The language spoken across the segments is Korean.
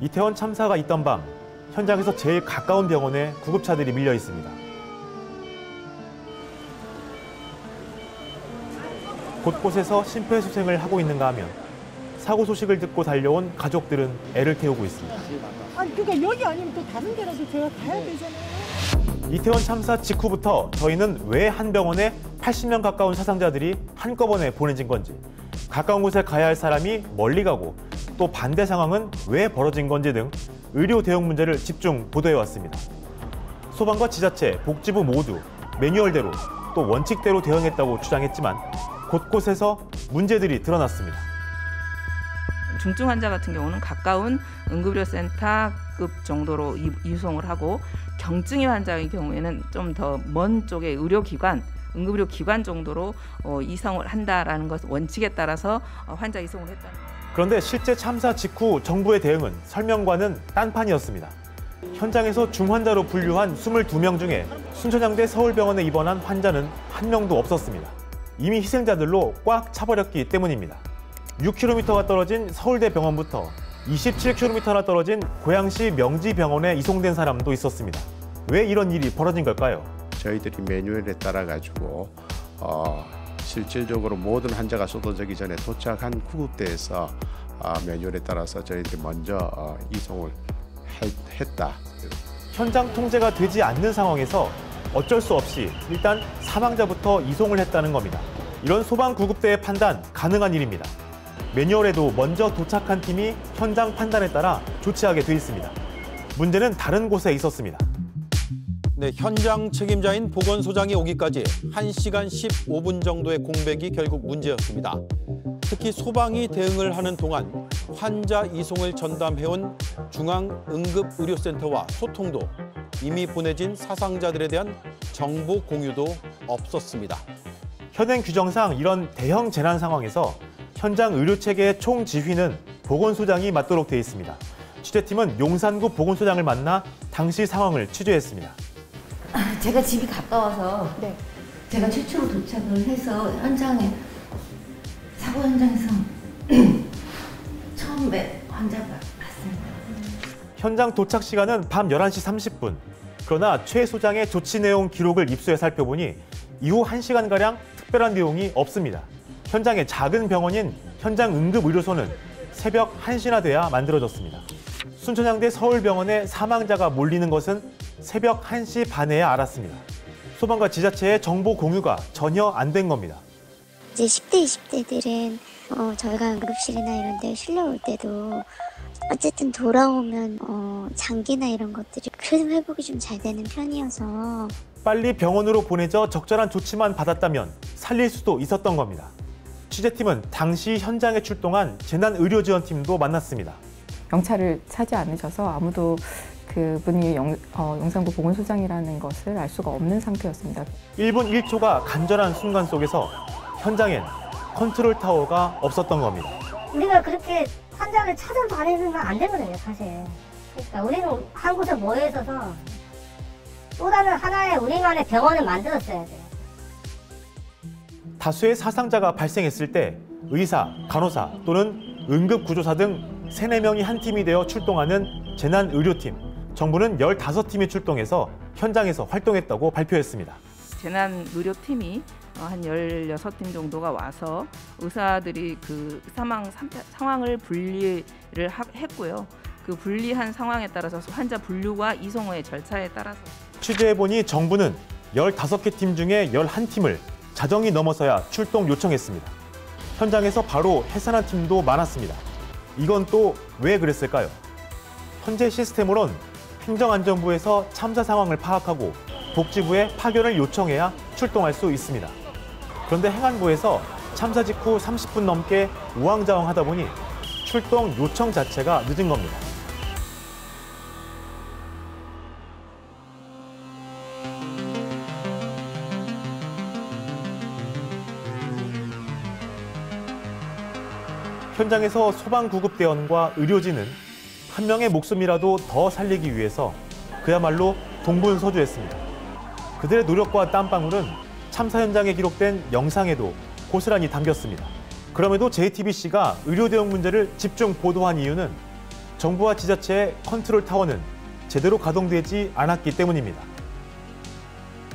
이태원 참사가 있던 밤, 현장에서 제일 가까운 병원에 구급차들이 밀려 있습니다. 곳곳에서 심폐소생을 하고 있는가 하면 사고 소식을 듣고 달려온 가족들은 애를 태우고 있습니다. 아니 그러니까 여기 아니면 또 다른 데라도 제가 가야 되잖아요. 이태원 참사 직후부터 저희는 왜 한 병원에 80명 가까운 사상자들이 한꺼번에 보내진 건지, 가까운 곳에 가야 할 사람이 멀리 가고 또 반대 상황은 왜 벌어진 건지 등 의료 대응 문제를 집중 보도해왔습니다. 소방과 지자체, 복지부 모두 매뉴얼대로 또 원칙대로 대응했다고 주장했지만 곳곳에서 문제들이 드러났습니다. 중증 환자 같은 경우는 가까운 응급의료센터급 정도로 이송을 하고, 경증의 환자의 경우에는 좀 더 먼 쪽의 의료기관, 응급의료기관 정도로 이송을 한다라는 것 원칙에 따라서 환자 이송을 했다는 겁니다. 그런데 실제 참사 직후 정부의 대응은 설명과는 딴판이었습니다. 현장에서 중환자로 분류한 22명 중에 순천향대 서울병원에 입원한 환자는 한 명도 없었습니다. 이미 희생자들로 꽉 차버렸기 때문입니다. 6km가 떨어진 서울대 병원부터 27km나 떨어진 고양시 명지병원에 이송된 사람도 있었습니다. 왜 이런 일이 벌어진 걸까요? 저희들이 매뉴얼에 따라가지고 실질적으로 모든 환자가 쏟아지기 전에 도착한 구급대에서 매뉴얼에 따라서 저희들이 먼저 이송을 했다. 현장 통제가 되지 않는 상황에서 어쩔 수 없이 일단 사망자부터 이송을 했다는 겁니다. 이런 소방구급대의 판단 가능한 일입니다. 매뉴얼에도 먼저 도착한 팀이 현장 판단에 따라 조치하게 돼 있습니다. 문제는 다른 곳에 있었습니다. 네, 현장 책임자인 보건소장이 오기까지 1시간 15분 정도의 공백이 결국 문제였습니다. 특히 소방이 대응을 하는 동안 환자 이송을 전담해온 중앙응급의료센터와 소통도, 이미 보내진 사상자들에 대한 정보 공유도 없었습니다. 현행 규정상 이런 대형 재난 상황에서 현장 의료체계의 총지휘는 보건소장이 맡도록 돼 있습니다. 취재팀은 용산구 보건소장을 만나 당시 상황을 취재했습니다. 제가 집이 가까워서 네. 제가 최초로 도착을 해서 사고 현장에서 처음에 환자가 봤습니다. 현장 도착 시간은 밤 11시 30분. 그러나 최 소장의 조치 내용 기록을 입수해 살펴보니 이후 1시간가량 특별한 내용이 없습니다. 현장의 작은 병원인 현장응급의료소는 새벽 1시나 돼야 만들어졌습니다. 순천향대 서울병원에 사망자가 몰리는 것은 새벽 1시 반에야 알았습니다. 소방과 지자체의 정보 공유가 전혀 안 된 겁니다. 이제 10대, 20대들은 저희가 응급실이나 이런 데 실려올 때도 어쨌든 돌아오면 장기나 이런 것들이 그래도 회복이 좀 잘 되는 편이어서 빨리 병원으로 보내져 적절한 조치만 받았다면 살릴 수도 있었던 겁니다. 취재팀은 당시 현장에 출동한 재난의료지원팀도 만났습니다. 경찰을 차지 않으셔서 아무도 그분이 용산구 보건소장이라는 것을 알 수가 없는 상태였습니다. 1분 1초가 간절한 순간 속에서 현장엔 컨트롤 타워가 없었던 겁니다. 우리가 그렇게 환자를 찾아다니면 안 되거든요, 사실. 그러니까 우리는 한 곳에 모여 있어서 또 다른 하나의 우리만의 병원을 만들었어야 돼요. 다수의 사상자가 발생했을 때 의사, 간호사 또는 응급구조사 등 3, 4명이 한 팀이 되어 출동하는 재난의료팀, 정부는 15팀이 출동해서 현장에서 활동했다고 발표했습니다. 재난의료팀이 한 16팀 정도가 와서 의사들이 그 상황을 분리를 했고요. 그 분리한 상황에 따라서 환자 분류와 이송의 절차에 따라서 취재해보니 정부는 15개 팀 중에 11팀을 자정이 넘어서야 출동 요청했습니다. 현장에서 바로 해산한 팀도 많았습니다. 이건 또 왜 그랬을까요? 현재 시스템으론 행정안전부에서 참사 상황을 파악하고 복지부에 파견을 요청해야 출동할 수 있습니다. 그런데 행안부에서 참사 직후 30분 넘게 우왕좌왕하다 보니 출동 요청 자체가 늦은 겁니다. 현장에서 소방구급대원과 의료진은 한 명의 목숨이라도 더 살리기 위해서 그야말로 동분서주했습니다. 그들의 노력과 땀방울은 참사 현장에 기록된 영상에도 고스란히 담겼습니다. 그럼에도 JTBC가 의료 대응 문제를 집중 보도한 이유는 정부와 지자체의 컨트롤 타워는 제대로 가동되지 않았기 때문입니다.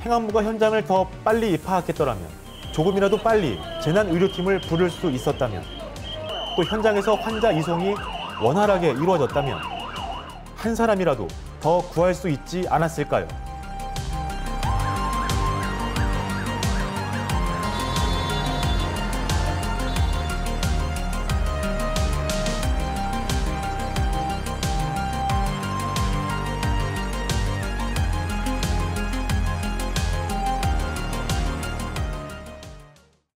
행안부가 현장을 더 빨리 파악했더라면, 조금이라도 빨리 재난의료팀을 부를 수 있었다면, 또 현장에서 환자 이송이 원활하게 이루어졌다면 한 사람이라도 더 구할 수 있지 않았을까요?